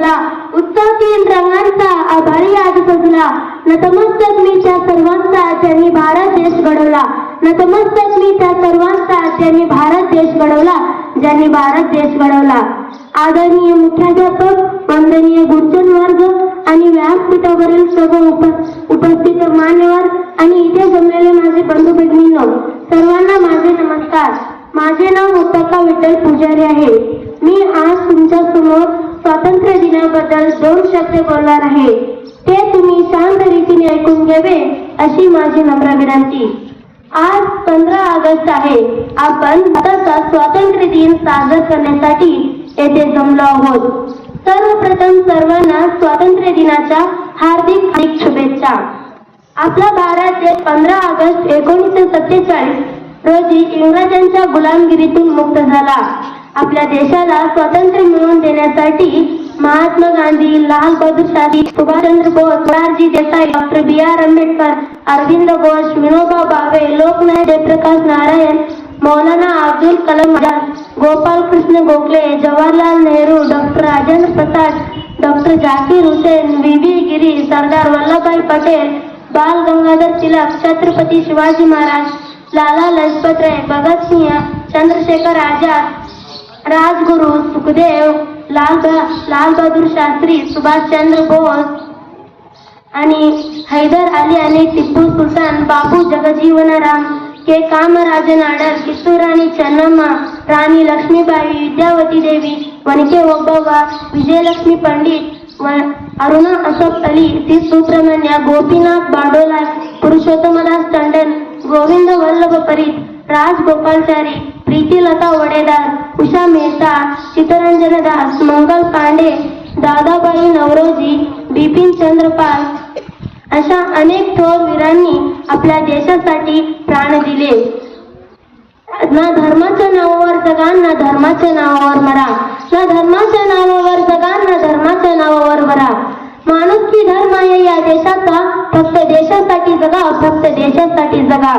सजला, उत्सवतील रंगांचा आभाळी आज सजला. नतमस्तक मी त्या सर्वांचा ज्यांनी भारत देश घडवला. नतमस्तक मी त्या सर्वांचा ज्यांनी भारत देश घडवला, ज्यांनी भारत देश घडवला. आदरणीय मुख्याध्यापक, वंदनीय गुरुजन वर्ग आणि व्यासपीठावरील सर्व उपस्थित मान्यवर आणि इथे जमलेले माझे बंधू भगिनींनो, सर्वांना माझे नमस्कार. माझे नाव मुक्ताका विठ्ठल पुजारी आहे. मी आज तुमच्या समोर स्वातंत्र्य दिनाबद्दल 2 शब्द बोलणार आहे. ते तुम्ही शांत रीतीने ऐकून घ्यावे अशी माझी नम्र विनंती. आज 15 ऑगस्ट आहे. आपण भारताचा स्वातंत्र्य दिन साजरा करण्यासाठी येथे जमलो आहोत. सर्वप्रथम सर्वांना स्वातंत्र्य दिनाच्या हार्दिक शुभेच्छा. आपला भारत देश 15 ऑगस्ट 1947 रोजी इंग्रजांच्या गुलामगिरीतून मुक्त झाला. आपल्या देशाला स्वातंत्र्य मिळवून देण्यासाठी महात्मा गांधी, लाल बहादूर शास्त्री, सुभाषचंद्र बोस, मोरारजी देसाई, डॉक्टर B.R. आंबेडकर, अरविंद घोष, विनोबा भावे, लोकनायक जयप्रकाश नारायण, मौलाना Abdul Kalam Azad, Gopal Krishna Gokhale, Jawaharlal Nehru, doctor Rajendra Prasad, doctor Zakir Hussain, V.B. गिरी, सरदार वल्लभभाई पटेल, बाल गंगाधर तिलक, छत्रपती शिवाजी महाराज, लाला लजपत राय, भगतसिंह, चंद्रशेखर आझाद, राजगुरु, सुखदेव, लाल बहादूर शास्त्री, सुभाषचंद्र बोस आणि हैदर अली आणि टिप्पू सुलतान, बाबू जगजीवनराम, के कामराजन आडर, किशोराणी चन्नम्मा, राणी लक्ष्मीबाई, विद्यावती देवी, वनके ओबव्वा, विजयलक्ष्मी पंडित, अरुणा असफ अली, सी सुब्रमण्य, गोपीनाथ बाडोला, पुरुषोत्तमदास टंडन, गोविंद वल्लभ परीत, राजगोपालचारी, प्रीतीलता वडेदार, उषा मेहता, चित्तरंजन दास, मंगल पांडे, दादाबाई नवरोजी, बिपिन चंद्रपाल अशा अनेक थोर वीरांनी आपल्या देशासाठी प्राण दिले. ना धर्माच्या नावावर जगा, ना धर्माच्या नावावर मरा. ना धर्माच्या नावावर जगा, ना धर्माच्या नावावर मरा. माणुसकी धर्म आहे या देशाचा, फक्त देशासाठी जगा, फक्त देशासाठी जगा.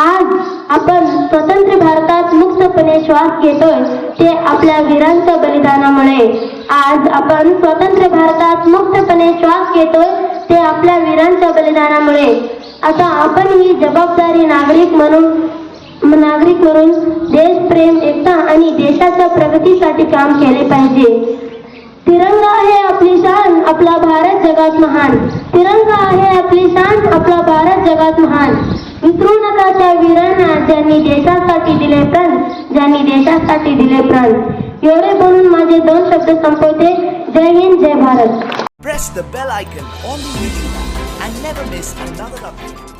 आज आपण स्वतंत्र भारतात मुक्तपणे श्वास घेतोय ते आपल्या वीरांच्या बलिदानामुळे. आज आपण स्वतंत्र भारतात मुक्तपणे श्वास घेतोय ते आपल्या वीरांच्या बलिदानामुळे. आता आपण ही जबाबदारी नागरिक म्हणून देशप्रेम, एकता आणि देशाच्या प्रगतीसाठी काम केले पाहिजे. तिरंगा आहे आपली शान, आपला भारत जगात महान. तिरंगा आहे आपली शान, आपला भारत जगात महान. विसरू नका त्या वीरांना ज्यांनी देशासाठी दिले प्राण, ज्यांनी देशासाठी दिले प्राण. एवढे बोलून माझे 2 शब्द संपवते. जय हिंद, जय Bharat. Press the bell icon on the YouTube app and never miss another update.